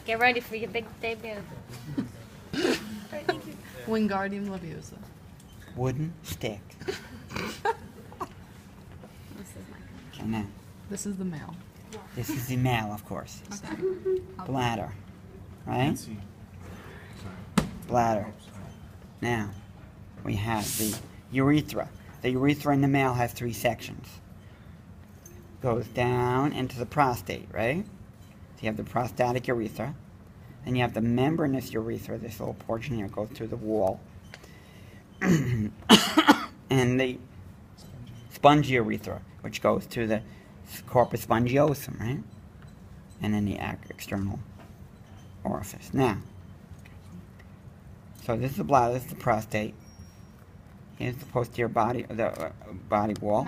Get ready for your big debut. Wingardium Leviosa. Wooden stick. This is my Okay, now, This is the male. this is the male, of course. Okay. Bladder, right? Bladder. Now, we have the urethra. The urethra in the male has 3 sections. Goes down into the prostate, right? So you have the prostatic urethra. Then you have the membranous urethra, this little portion here goes through the wall. And the spongy urethra, which goes to the corpus spongiosum, right? And then the external orifice. Now, so this is the bladder, this is the prostate. Here's the posterior body, the body wall.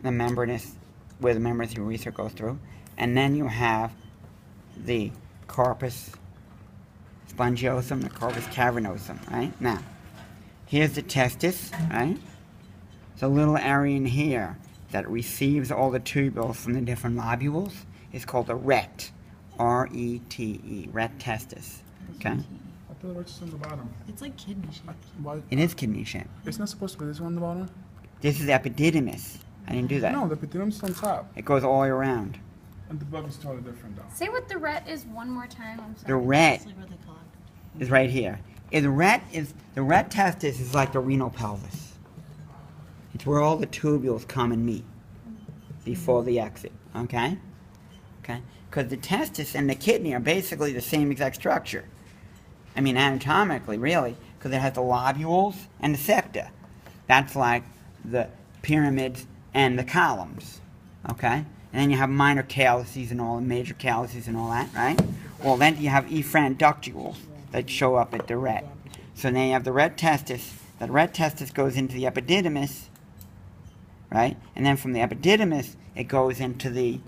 The membranous, where the membranous urethra goes through. And then you have the corpus spongiosum, the corpus cavernosum, right? Now, here's the testis, right? It's a little area in here that receives all the tubules from the different lobules. It's called a ret, R-E-T-E, ret testis, okay? I thought it was just on the bottom. It's like kidney shaped. Why? It is kidney shaped. It's not supposed to be this one on the bottom? This is epididymis. I didn't do that. No, the epididymis is on top. It goes all the way around. And the bug is totally different though. Say what the ret is one more time. I'm The sorry. ret It's like where they collect. is right here. The ret testis is like the renal pelvis. It's where all the tubules come and meet before the exit, okay? Okay? Because the testis and the kidney are basically the same exact structure. I mean, anatomically, really, because it has the lobules and the septa. That's like the pyramids and the columns, okay? And then you have minor calyces and all, and major calyces and all that, right? Well, then you have efferent ductules that show up at the ret. So then you have the ret testis. That ret testis goes into the epididymis, right? And then from the epididymis, it goes into the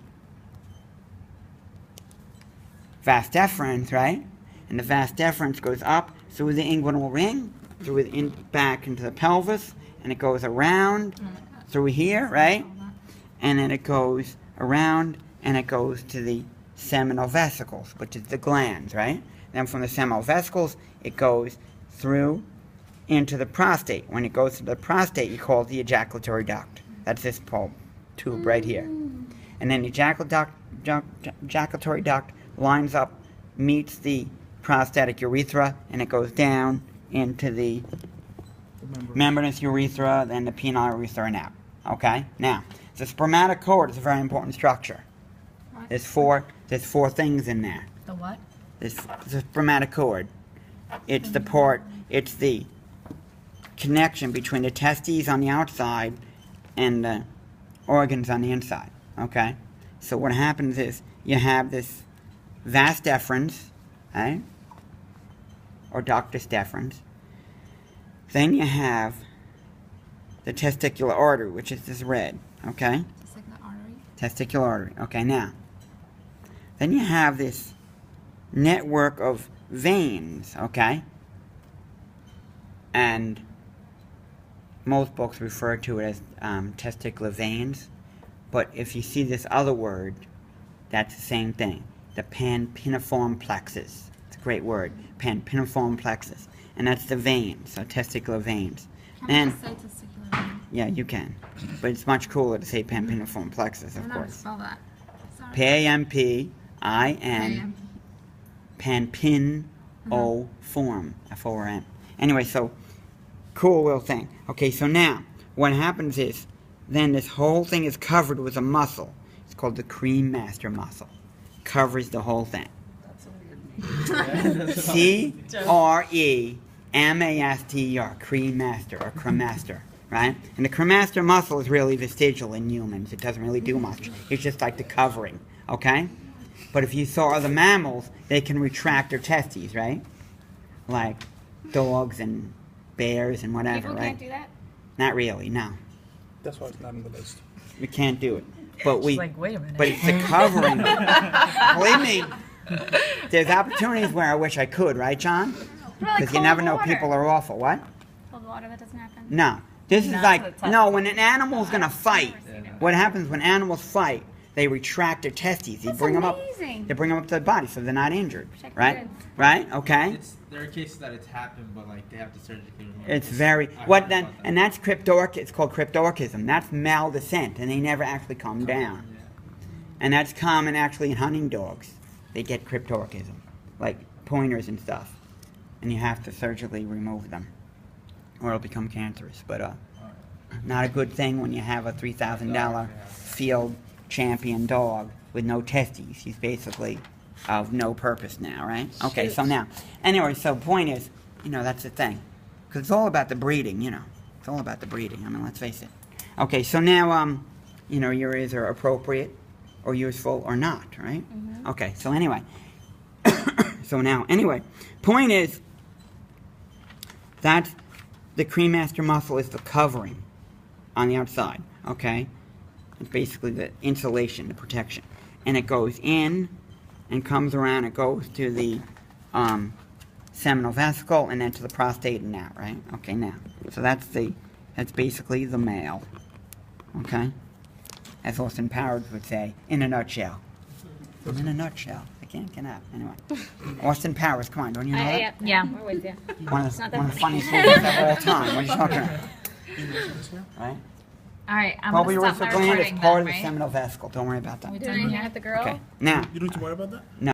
vas deferens, right? And the vas deferens goes up through the inguinal ring, back into the pelvis, and it goes around through here, right? And then it goes around, and it goes to the seminal vesicles, which is the glands, right? Then from the seminal vesicles, it goes through into the prostate. When it goes to the prostate, you call it the ejaculatory duct. That's this tube right here. And then the ejaculatory duct lines up, meets the prostatic urethra, and it goes down into the membranous urethra, then the penile urethra, and out. Okay? Now, the spermatocord is a very important structure. There's four things in there. The what? The spermatocord. It's the connection between the testes on the outside and the organs on the inside. Okay? So what happens is you have this vas deferens, right? Or ductus deferens. Then you have the testicular artery, which is this red. Okay? Testicular artery. Testicular artery. Okay, now. Then you have this network of veins, okay? And most books refer to it as testicular veins. But if you see this other word, that's the same thing. The pampiniform plexus. It's a great word. Pampiniform plexus. And that's the veins, so testicular veins. Can I just say testicular vein? Yeah, you can. But it's much cooler to say pampiniform plexus, I of don't know how to course. spell that. Sorry. P-A-M-P-I-N, pampin-o-form, F-O-R-M. Anyway, so, cool little thing. Okay, so now, what happens is, then this whole thing is covered with a muscle. It's called the cream master muscle. Covers the whole thing. That's a weird name. C-R-E-M-A-S-T-E-R, cream master, or cremaster, right? And the cremaster muscle is really vestigial in humans. It doesn't really do much. It's just like the covering, okay? But if you saw other mammals, they can retract their testes, right? Like dogs and bears and whatever, People right? can't do that? Not really, no. That's why it's not on the list. We can't do it. But She's like, wait a minute. But it's the covering. Believe me, there's opportunities where I wish I could, right, John? Because you never know, people are awful. What? Cold water, that doesn't happen. No. This is Not like, the test. no, when an animal's going to fight, what happens when animals fight, they retract their testes. You That's bring them up. amazing. They bring them up to the body so they're not injured, Protect right? kids. Right? Okay. There are cases that it's happened, but like they have to surgically remove It's it. very I what heard then, about that. and that's cryptorch. It's called cryptorchism. That's maldescent, and they never actually come down. Yeah. And that's common actually in hunting dogs. They get cryptorchism, like pointers and stuff, and you have to surgically remove them, or it'll become cancerous. But not a good thing when you have a $3,000 field champion dog with no testes. He's basically of no purpose now, right? Okay, so now, anyway, so point is, that's the thing. Because it's all about the breeding, It's all about the breeding. I mean, let's face it. Okay, so now, you're either appropriate or useful or not, right? Mm-hmm. Okay, so anyway. Point is that the cremaster muscle is the covering on the outside, okay? It's basically the insulation, the protection. And it goes in and comes around, it goes to the seminal vesicle and then to the prostate and out, right? Okay, now. So that's basically the male, okay? As Austin Powers would say, in a nutshell. In a nutshell. I can't get out. Anyway. Austin Powers, come on, don't you know that? Yeah, we're with you. One of the that funniest movies of all time. What are you talking about? Right? All right, I'm Probably gonna stop my gland is recording part of then, the right? seminal vesicle. Don't worry about that. We doing here with the girl? Okay. Now, You don't need to worry about that? no.